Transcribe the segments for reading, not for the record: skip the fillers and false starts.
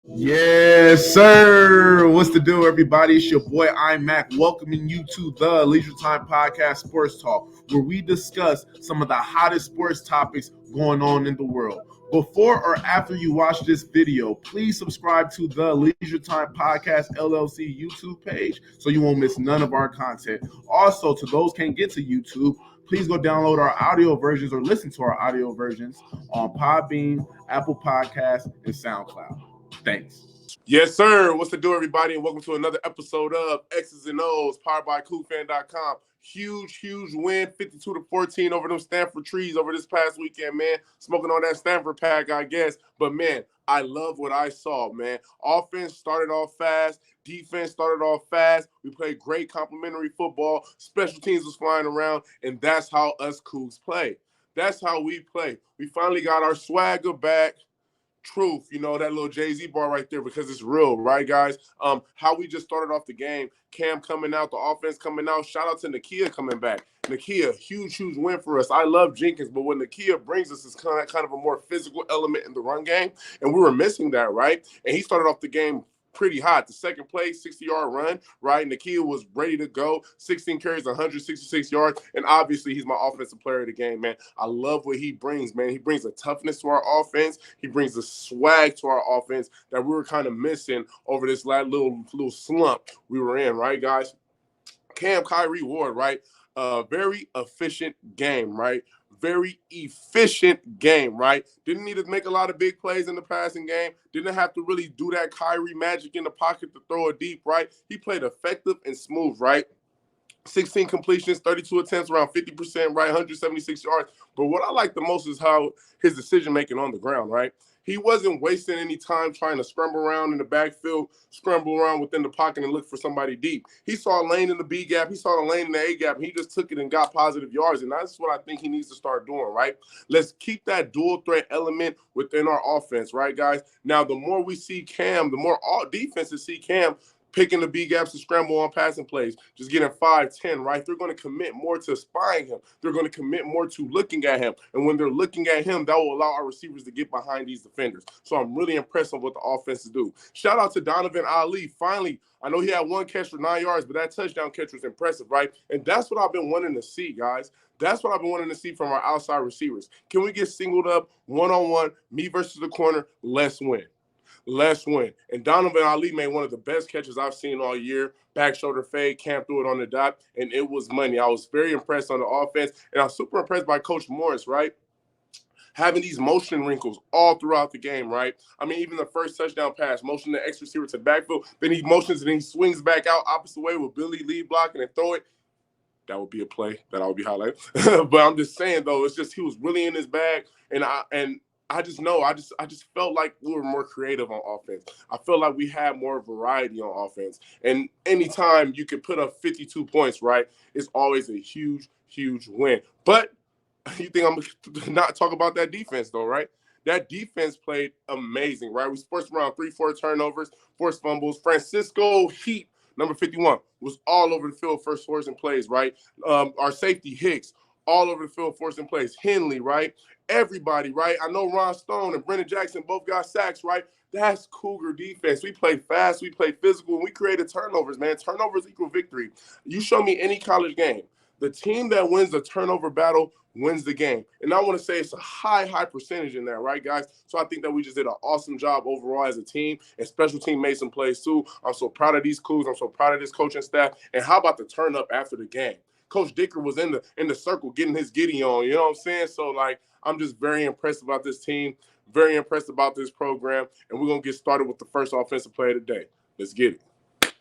Yes, sir. What's the deal, everybody? It's your boy, I'm Mac, welcoming you to the Leisure Time Podcast Sports Talk, where we discuss some of the hottest sports topics going on in the world. Before or after you watch this video, please subscribe to the Leisure Time Podcast LLC YouTube page so you won't miss none of our content. Also, to those can't get to YouTube, please go download our audio versions or listen to our audio versions on Podbean, Apple Podcasts, and SoundCloud. Thanks. Yes, sir. What's the do, everybody? And welcome to another episode of X's and O's, powered by CoolFan.com. Huge win, 52-14 over them Stanford trees over this past weekend, man. Smoking on that Stanford pack, I guess. But, man, I love what I saw, man. Offense started off fast. Defense started off fast. We played great complimentary football. Special teams was flying around, and that's how us Cougs play. That's how we play. We finally got our swagger back. Truth, that little Jay-Z bar right there, because it's real, right, guys? How we just started off the game, Cam coming out, the offense coming out. Shout out to Nakia coming back. Nakia, huge win for us. I love Jenkins, but what Nakia brings us is kind of a more physical element in the run game, and we were missing that, right? And he started off the game pretty hot. The second play, 60-yard run, right? Nakia was ready to go. 16 carries, 166 yards, and obviously he's my offensive player of the game, man. I love what he brings, man. He brings a toughness to our offense. He brings a swag to our offense that we were kind of missing over this last little slump we were in, right, guys? Cam, Kyrie, Ward, right? Very efficient game, right? Very efficient game, right? Didn't need to make a lot of big plays in the passing game. Didn't have to really do that Kyrie magic in the pocket to throw it deep, right? He played effective and smooth, right? 16 completions, 32 attempts, around 50%, right? 176 yards. But what I like the most is how his decision-making on the ground, right? He wasn't wasting any time trying to scramble around in the backfield, scramble around within the pocket and look for somebody deep. He saw a lane in the B gap. He saw a lane in the A gap. And he just took it and got positive yards. And that's what I think he needs to start doing, right? Let's keep that dual threat element within our offense, right, guys? Now, the more we see Cam, the more all defenses see Cam picking the B gaps to scramble on passing plays, just getting 5-10, right? They're going to commit more to spying him. They're going to commit more to looking at him. And when they're looking at him, that will allow our receivers to get behind these defenders. So I'm really impressed with what the offenses do. Shout out to Donovan Ali. Finally, I know he had one catch for 9 yards, but that touchdown catch was impressive, right? And that's what I've been wanting to see, guys. That's what I've been wanting to see from our outside receivers. Can we get singled up one-on-one, me versus the corner? Let's win. Let's win. And Donovan Ali made one of the best catches I've seen all year. Back shoulder fade, Cam threw it on the dot, and it was money. I was very impressed on the offense, and I was super impressed by Coach Morris, right? Having these motion wrinkles all throughout the game, right? I mean, even the first touchdown pass, motion the X receiver to the backfield, then he motions and then he swings back out opposite way with Billy lead blocking and throw it. That would be a play that I would be highlighting. But I'm just saying, though, it's just he was really in his bag, and I just know I just felt like we were more creative on offense. I felt like we had more variety on offense. And anytime you can put up 52 points, right, it's always a huge win. But you think I'm going to not talk about that defense, though, right? That defense played amazing, right? We forced around 3-4 turnovers, forced fumbles. Francisco Heat, number 51, was all over the field, first forcing plays, right? Our safety, Hicks, all over the field, forcing plays. Henley, right? Everybody, right? I know Ron Stone and Brennan Jackson both got sacks, right? That's Cougar defense. We play fast, we play physical, and we created turnovers, man. Turnovers equal victory. You show me any college game. The team that wins the turnover battle wins the game. And I want to say it's a high percentage in there, right, guys? So I think that we just did an awesome job overall as a team, and special team made some plays too. I'm so proud of these Cougs. I'm so proud of this coaching staff. And how about the turn up after the game? Coach Dicker was in the circle getting his giddy on, you know what I'm saying? So, like, I'm just very impressed about this team, very impressed about this program, and we're going to get started with the first offensive play of the day. Let's get it.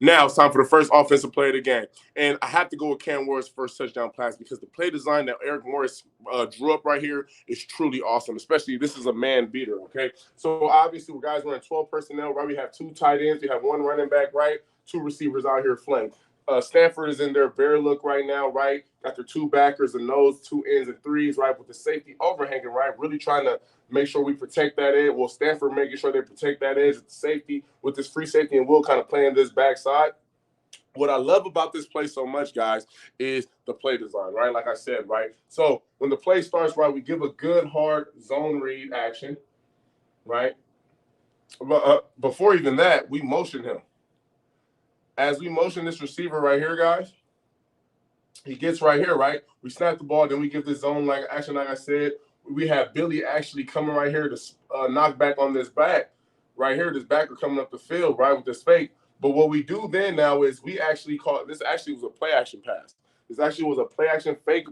Now it's time for the first offensive play of the game. And I have to go with Cam Ward's first touchdown pass because the play design that Eric Morris drew up right here is truly awesome, especially this is a man beater, okay? So obviously, we guys running 12 personnel, right? We have 2 tight ends. We have 1 running back, right? 2 receivers out here flank. Stanford is in their bear look right now, right? Got their 2 backers and nose, 2 ends and 3s, right? With the safety overhanging, right? Really trying to make sure we protect that edge. Well, Stanford making sure they protect that edge at the safety with this free safety, and Will kind of playing this backside. What I love about this play so much, guys, is the play design, right? Like I said, right? So when the play starts, right, we give a good, hard zone read action, right? But before even that, we motion him. As we motion this receiver right here, guys, he gets right here, right? We snap the ball, then we give this zone like action, like I said. We have Billy actually coming right here to knock back on this back. Right here, this backer coming up the field, right, with this fake. But what we do then now is we actually call this actually was a play action pass. This actually was a play action fake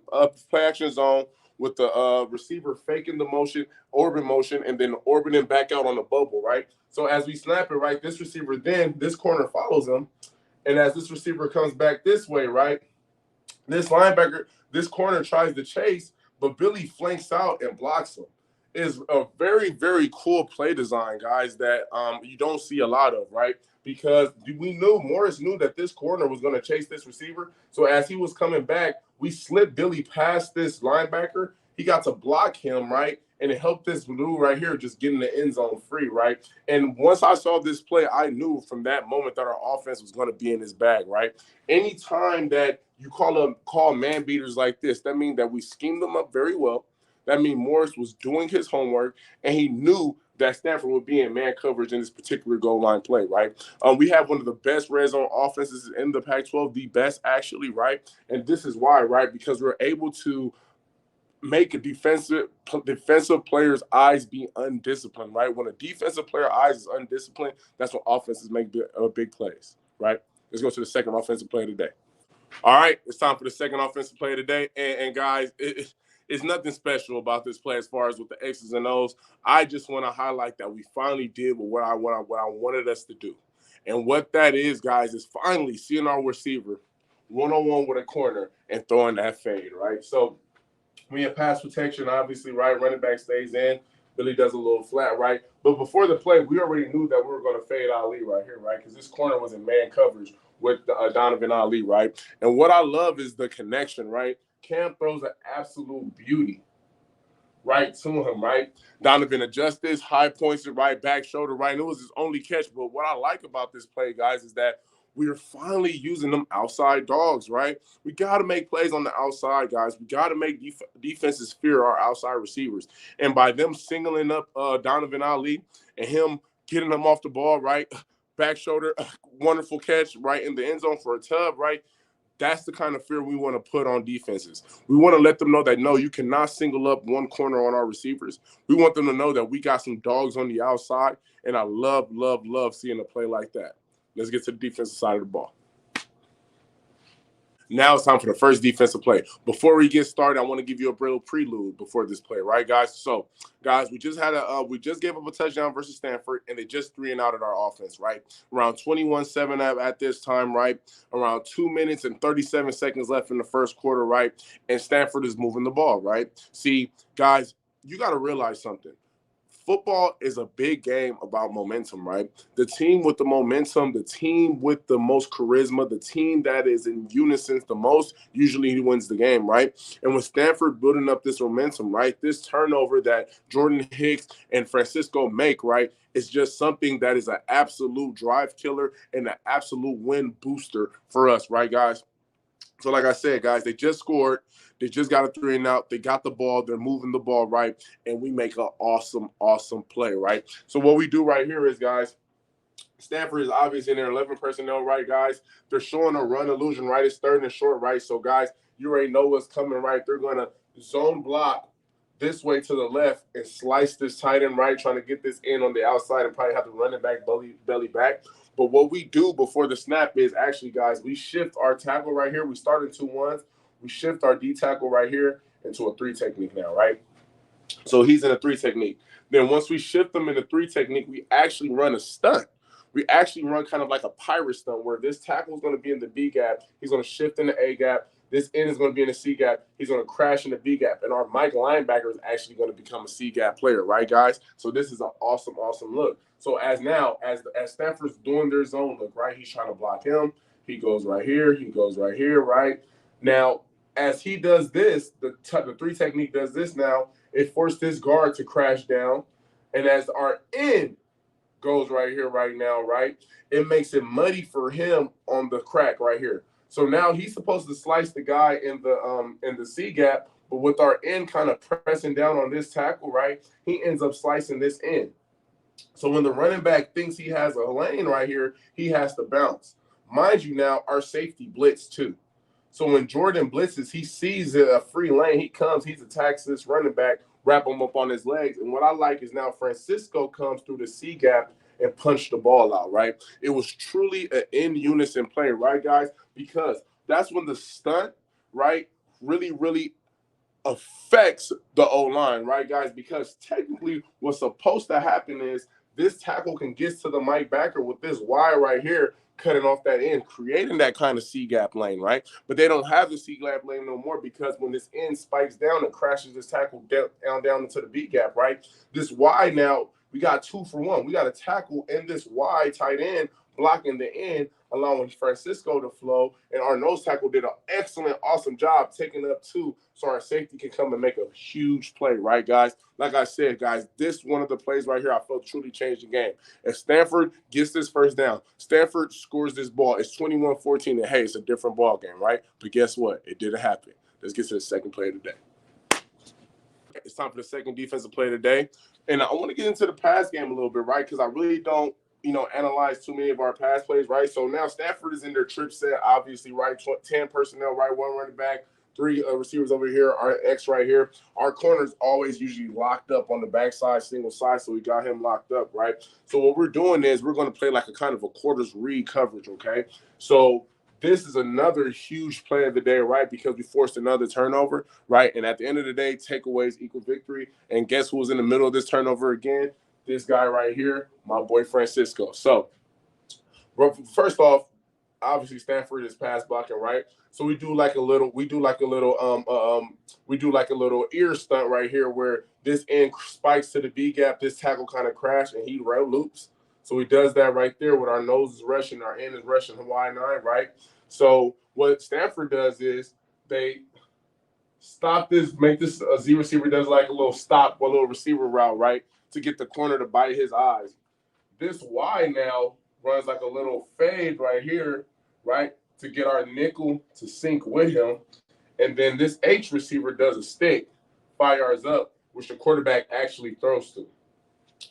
play action zone with the receiver faking the motion, orbit motion, and then orbiting back out on the bubble, right? So as we snap it, right, this receiver then, this corner follows him. And as this receiver comes back this way, right, this linebacker, this corner tries to chase, but Billy flanks out and blocks him. Is a very, very cool play design, guys, that you don't see a lot of, right? Because Morris knew that this corner was going to chase this receiver. So as he was coming back, we slid Billy past this linebacker. He got to block him, right? And it helped this dude right here just get in the end zone free, right? And once I saw this play, I knew from that moment that our offense was going to be in his bag, right? Anytime that you call man beaters like this, that means that we schemed them up very well. That means Morris was doing his homework, and he knew that Stanford would be in man coverage in this particular goal line play, right? We have one of the best red zone offenses in the Pac-12, the best actually, right? And this is why, right? Because we're able to make a defensive player's eyes be undisciplined, right? When a defensive player eyes is undisciplined, that's when offenses make big plays, right? Let's go to the second offensive play of the day. All right, it's time for the second offensive play of the day. And guys, it's nothing special about this play as far as with the X's and O's. I just want to highlight that we finally did what I wanted us to do. And what that is, guys, is finally seeing our receiver one-on-one with a corner and throwing that fade, right? So we have pass protection, obviously, right? Running back stays in. Billy does a little flat, right? But before the play, we already knew that we were going to fade Ali right here, right? Because this corner was in man coverage with Donovan Ali, right? And what I love is the connection, right? Cam throws an absolute beauty right to him, right? Donovan adjusts this, high points it right, back shoulder, right? And it was his only catch. But what I like about this play, guys, is that we are finally using them outside dogs, right? We got to make plays on the outside, guys. We got to make defenses fear our outside receivers. And by them singling up Donovan Ali and him getting him off the ball, right? Back shoulder, wonderful catch, right in the end zone for a tub, right? That's the kind of fear we want to put on defenses. We want to let them know that, no, you cannot single up one corner on our receivers. We want them to know that we got some dogs on the outside, and I love seeing a play like that. Let's get to the defensive side of the ball. Now it's time for the first defensive play. Before we get started, I want to give you a little prelude before this play, right, guys? So, guys, we just gave up a touchdown versus Stanford, and they just 3-and-out at our offense, right? Around 21-7 at this time, right? Around 2 minutes and 37 seconds left in the first quarter, right? And Stanford is moving the ball, right? See, guys, you got to realize something. Football is a big game about momentum, right? The team with the momentum, the team with the most charisma, the team that is in unison the most usually wins the game, right? And with Stanford building up this momentum, right, this turnover that Jordan Hicks and Francisco make, right, is just something that is an absolute drive killer and an absolute win booster for us, right, guys? So like I said, guys, they just scored. They just got a 3-and-out. They got the ball. They're moving the ball right, and we make an awesome play, right? So what we do right here is, guys, Stanford is obviously in their 11 personnel, right, guys? They're showing a run illusion, right? It's third and short, right? So, guys, you already know what's coming, right? They're going to zone block this way to the left and slice this tight end, right, trying to get this in on the outside and probably have to run it back belly back. But what we do before the snap is actually, guys, we shift our tackle right here. We start in 2-1s. We shift our D tackle right here into a 3 technique now, right? So he's in a 3 technique. Then once we shift them in a 3 technique, we actually run a stunt. We actually run kind of like a pirate stunt where this tackle is going to be in the B gap. He's going to shift in the A gap. This end is going to be in the C gap. He's going to crash in the B gap. And our Mike linebacker is actually going to become a C gap player, right, guys? So this is an awesome look. So as Stanford's doing their zone look, right, he's trying to block him. He goes right here. He goes right here, right? Now, as he does this, the 3 technique does this now, it forced this guard to crash down. And as our end goes right here, right now, right, it makes it muddy for him on the crack right here. So now he's supposed to slice the guy in the C gap, but with our end kind of pressing down on this tackle, right, he ends up slicing this end. So when the running back thinks he has a lane right here, he has to bounce. Mind you, now our safety blitz too. So when Jordan blitzes, he sees a free lane. He comes, he attacks this running back, wrap him up on his legs. And what I like is now Francisco comes through the C gap and punch the ball out, right? It was truly an in unison play, right, guys? Because that's when the stunt, right, really affects the O line, right, guys? Because technically, what's supposed to happen is this tackle can get to the Mike backer with this Y right here, cutting off that end, creating that kind of C gap lane, right? But they don't have the C gap lane no more because when this end spikes down and crashes this tackle down into the B gap, right? This Y now, we got 2-for-1. We got a tackle and this Y tight end blocking the end, allowing Francisco to flow. And our nose tackle did an excellent, awesome job taking up two so our safety can come and make a huge play, right, guys? Like I said, guys, this one of the plays right here I felt truly changed the game. If Stanford gets this first down, Stanford scores this ball, it's 21-14, and hey, it's a different ball game, right? But guess what? It didn't happen. Let's get to the second play of the day. It's time for the second defensive play of the day. And I want to get into the pass game a little bit, right? Because I really don't, analyze too many of our pass plays, right? So now Stanford is in their trip set, obviously, right? 10 personnel, right? One running back, three receivers over here, our X right here. Our corner's always usually locked up on the backside, single side, so we got him locked up, right? So what we're doing is we're going to play like a kind of a quarters read coverage, okay? So this is another huge play of the day, right? Because we forced another turnover, right? And at the end of the day, takeaways equal victory. And guess who was in the middle of this turnover again? This guy right here, my boy Francisco. So, first off, obviously Stanford is pass blocking, right? So we do like a little ear stunt right here where this end spikes to the B gap, this tackle kind of crash, and he route loops. So he does that right there with our nose is rushing, our end is rushing Hawaii 9, right? So what Stanford does is they stop this, make this a Z receiver does like a little stop, a little receiver route, right? To get the corner to bite his eyes. This Y now runs like a little fade right here, right? To get our nickel to sync with him. And then this H receiver does a stick 5 yards up, which the quarterback actually throws to.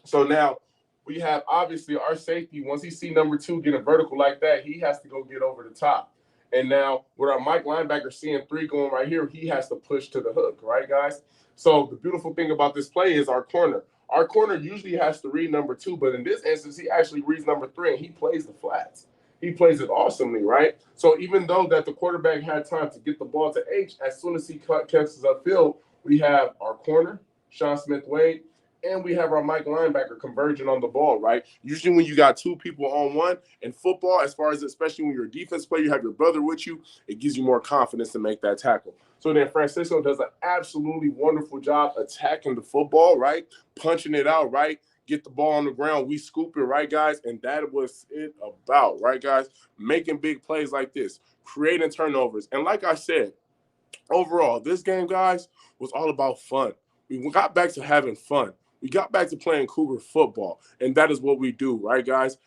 So now we have obviously our safety. Once he see number two get a vertical like that, he has to go get over the top. And now with our Mike linebacker seeing three going right here, he has to push to the hook, right, guys? So the beautiful thing about this play is our corner. Our corner usually has to read number two, but in this instance, he actually reads number three and he plays the flats. He plays it awesomely, right? So even though that the quarterback had time to get the ball to H, as soon as he catches upfield, we have our corner, Sean Smith-Wade, and we have our Mike linebacker converging on the ball, right? Usually when you got two people on one in football, as far as especially when you're a defense player, you have your brother with you, it gives you more confidence to make that tackle. So then Francisco does an absolutely wonderful job attacking the football, right? Punching it out, right? Get the ball on the ground. We scoop it, right, guys? And that was it about, right, guys? Making big plays like this, creating turnovers. And like I said, overall, this game, guys, was all about fun. We got back to having fun. We got back to playing Cougar football, and that is what we do, right, guys?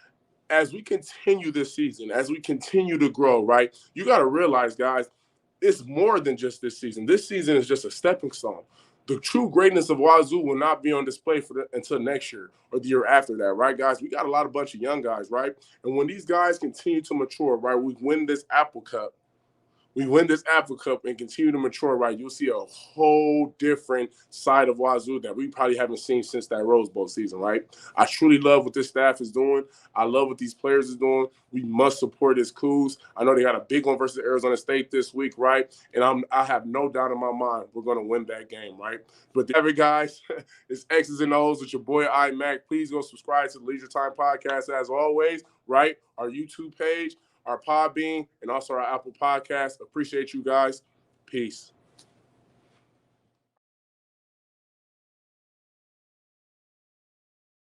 As we continue this season, as we continue to grow, right, you got to realize, guys, it's more than just this season. This season is just a stepping stone. The true greatness of Wazoo will not be on display until next year or the year after that, right, guys? We got a lot of bunch of young guys, right? And when these guys continue to mature, right, we win this Apple Cup, and continue to mature, right, you'll see a whole different side of Wazoo that we probably haven't seen since that Rose Bowl season, right? I truly love what this staff is doing. I love what these players is doing. We must support his Cougs. I know they got a big one versus Arizona State this week, right? And I have no doubt in my mind we're going to win that game, right? But guys, it's X's and O's with your boy iMac. Please go subscribe to the Leisure Time Podcast as always, right? Our YouTube page, our Podbean, and also our Apple Podcast. Appreciate you guys. Peace.